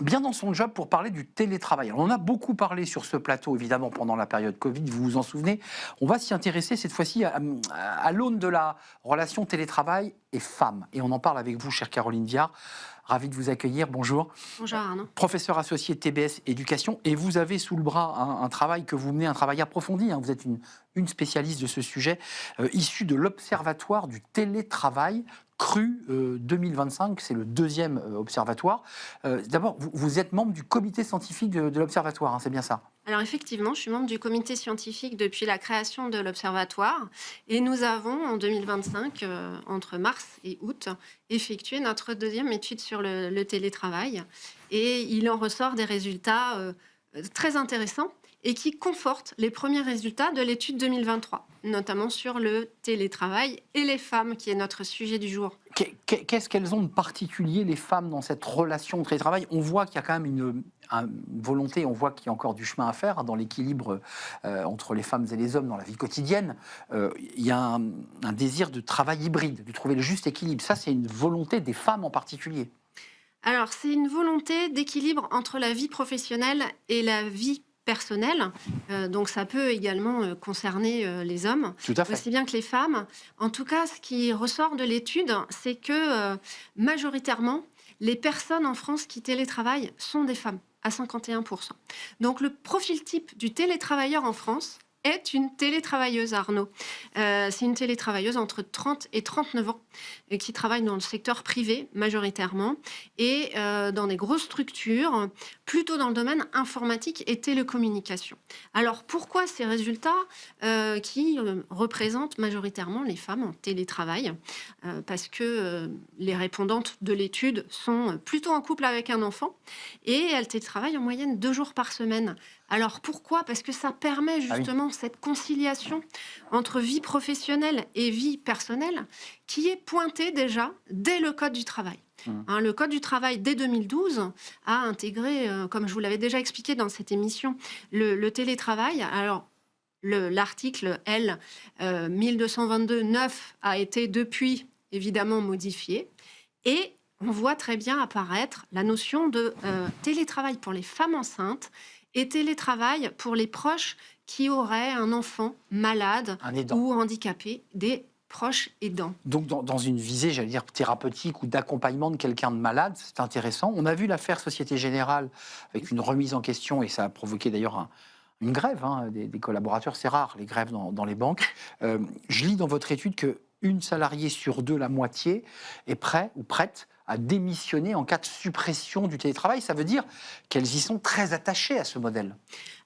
bien dans son job pour parler du télétravail. Alors, on a beaucoup parlé sur ce plateau, évidemment, pendant la période Covid, vous vous en souvenez. On va s'y intéresser cette fois-ci à l'aune de la relation télétravail et femmes. Et on en parle avec vous, chère Caroline Viard. Ravi de vous accueillir. Bonjour. Bonjour Arnaud. Professeur associé de TBS Éducation. Et vous avez sous le bras un travail que vous menez, un travail approfondi. Vous êtes une spécialiste de ce sujet, issu de l'Observatoire du télétravail CRU 2025. C'est le deuxième observatoire. D'abord, vous êtes membre du comité scientifique de l'Observatoire, c'est bien ça? Alors effectivement, je suis membre du comité scientifique depuis la création de l'Observatoire et nous avons en 2025, entre mars et août, effectué notre deuxième étude sur le télétravail et il en ressort des résultats très intéressants et qui confortent les premiers résultats de l'étude 2023, notamment sur le télétravail et les femmes, qui est notre sujet du jour. Qu'est-ce qu'elles ont de particulier, les femmes, dans cette relation au télétravail? On voit qu'il y a quand même une volonté, on voit qu'il y a encore du chemin à faire dans l'équilibre entre les femmes et les hommes dans la vie quotidienne. Il y a un désir de travail hybride, de trouver le juste équilibre. Ça, c'est une volonté des femmes en particulier. Alors, c'est une volonté d'équilibre entre la vie professionnelle et la vie personnelle. Donc, ça peut également concerner les hommes, Tout à fait. aussi bien que les femmes. En tout cas, ce qui ressort de l'étude, c'est que majoritairement, les personnes en France qui télétravaillent sont des femmes, à 51%. Donc, le profil type du télétravailleur en France est une télétravailleuse, Arnaud. C'est une télétravailleuse entre 30 et 39 ans qui travaille dans le secteur privé majoritairement et dans des grosses structures, plutôt dans le domaine informatique et télécommunication. Alors pourquoi ces résultats qui représentent majoritairement les femmes en télétravail? Parce que les répondantes de l'étude sont plutôt en couple avec un enfant et elles télétravaillent en moyenne 2 jours par semaine. Alors pourquoi? Parce que ça permet justement cette conciliation entre vie professionnelle et vie personnelle qui est pointée déjà dès le Code du travail. Le Code du travail, dès 2012, a intégré, comme je vous l'avais déjà expliqué dans cette émission, le télétravail. Alors, l'article L 1222-9 a été depuis, évidemment, modifié. Et on voit très bien apparaître la notion de télétravail pour les femmes enceintes et télétravail pour les proches qui auraient un enfant malade ou handicapé, des proches aidants. Donc dans une visée, j'allais dire, thérapeutique ou d'accompagnement de quelqu'un de malade, c'est intéressant. On a vu l'affaire Société Générale avec une remise en question, et ça a provoqué d'ailleurs une grève des collaborateurs. C'est rare, les grèves dans les banques. Je lis dans votre étude qu'une salariée sur 2, la moitié, est prête à démissionner en cas de suppression du télétravail. Ça veut dire qu'elles y sont très attachées à ce modèle.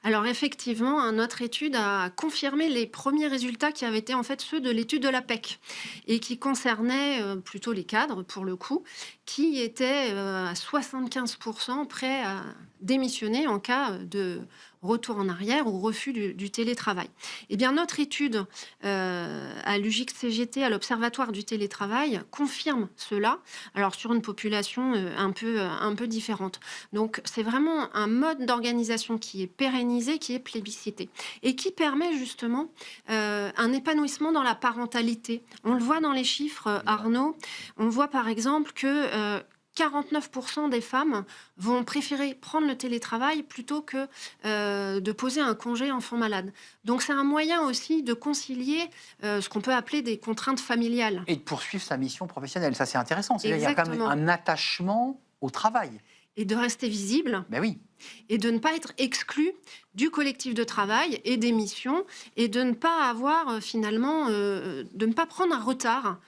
Alors effectivement, notre étude a confirmé les premiers résultats qui avaient été en fait ceux de l'étude de l'APEC et qui concernaient plutôt les cadres, pour le coup, qui étaient à 75% prêts à démissionner en cas de retour en arrière ou refus du télétravail. Eh bien, notre étude à l'UJIC-CGT, à l'Observatoire du télétravail, confirme cela, alors sur une population un peu différente. Donc, c'est vraiment un mode d'organisation qui est pérennisé, qui est plébiscité et qui permet justement un épanouissement dans la parentalité. On le voit dans les chiffres, Arnaud. On voit par exemple que 49% des femmes vont préférer prendre le télétravail plutôt que de poser un congé enfant malade. Donc c'est un moyen aussi de concilier ce qu'on peut appeler des contraintes familiales. Et de poursuivre sa mission professionnelle, ça c'est intéressant. C'est-à-dire qu'il y a quand même un attachement au travail. Et de rester visible. Ben oui. Et de ne pas être exclu du collectif de travail et des missions, et de ne pas avoir finalement, de ne pas prendre un retard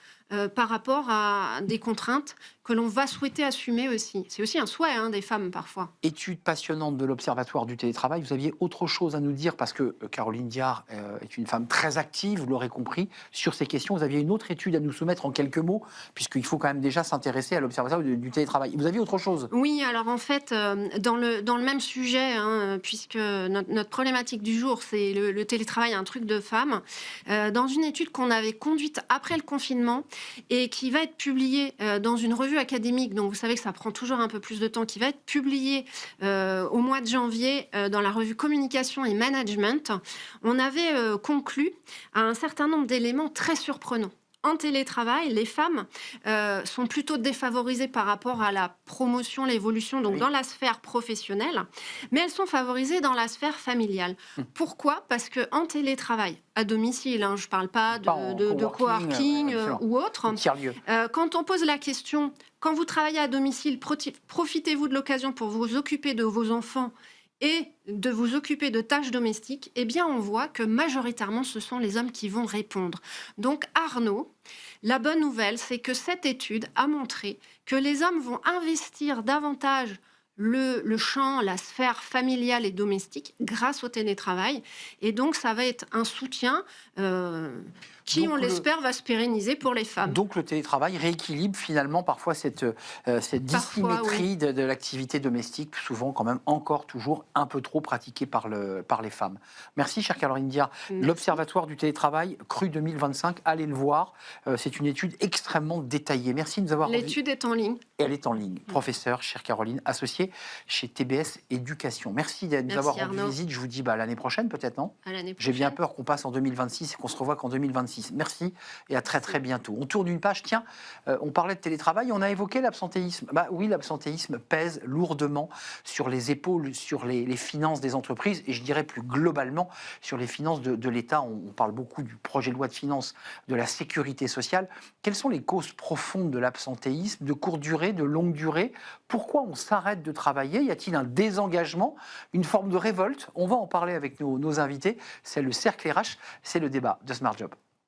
par rapport à des contraintes que l'on va souhaiter assumer aussi. C'est aussi un souhait des femmes parfois. Étude passionnante de l'Observatoire du télétravail. Vous aviez autre chose à nous dire, parce que Caroline Viard est une femme très active, vous l'aurez compris, sur ces questions. Vous aviez une autre étude à nous soumettre en quelques mots, puisqu'il faut quand même déjà s'intéresser à l'Observatoire du télétravail. Vous aviez autre chose? Oui, alors en fait, dans le même sujet, puisque notre problématique du jour, c'est le télétravail, un truc de femme, dans une étude qu'on avait conduite après le confinement et qui va être publiée dans une revue académique, donc vous savez que ça prend toujours un peu plus de temps, qui va être publiée au mois de janvier dans la revue Communication et Management, on avait conclu à un certain nombre d'éléments très surprenants. en télétravail, les femmes sont plutôt défavorisées par rapport à la promotion, l'évolution, donc Oui. dans la sphère professionnelle, mais elles sont favorisées dans la sphère familiale. Pourquoi? Parce qu'en télétravail, à domicile, hein, je ne parle pas Pas en de coworking absolument. ou autre, Tiers-lieu. quand on pose la question, quand vous travaillez à domicile, profitez-vous de l'occasion pour vous occuper de vos enfants et de vous occuper de tâches domestiques, eh bien on voit que majoritairement ce sont les hommes qui vont répondre. Donc Arnaud, la bonne nouvelle, c'est que cette étude a montré que les hommes vont investir davantage le champ, la sphère familiale et domestique grâce au télétravail. Et donc ça va être un soutien qui, Donc, on l'espère, va se pérenniser pour les femmes. Donc le télétravail rééquilibre finalement parfois cette Parfois, dissymétrie de l'activité domestique, souvent quand même encore toujours un peu trop pratiquée par les femmes. Merci chère Caroline Diard. Merci. L'Observatoire du télétravail, cru 2025, allez le voir. C'est une étude extrêmement détaillée. Merci de nous avoir... L'étude est en ligne. Et elle est en ligne. Professeur, chère Caroline, associée chez TBS Éducation. Merci de nous Merci, avoir rendu Arnaud. visite. Je vous dis l'année prochaine peut-être, non? À l'année J'ai bien prochaine. peur qu'on passe en 2026 et qu'on se revoie qu'en 2026. Merci et à très très bientôt. On tourne une page. Tiens, on parlait de télétravail, on a évoqué l'absentéisme. Bah oui, l'absentéisme pèse lourdement sur les épaules, sur les finances des entreprises et je dirais plus globalement sur les finances de l'État. On parle beaucoup du projet de loi de finances de la sécurité sociale. Quelles sont les causes profondes de l'absentéisme, de courte durée, de longue durée? Pourquoi on s'arrête de travailler? Y a-t-il un désengagement, une forme de révolte? On va en parler avec nos invités. C'est le cercle RH, c'est le débat de Smart Job.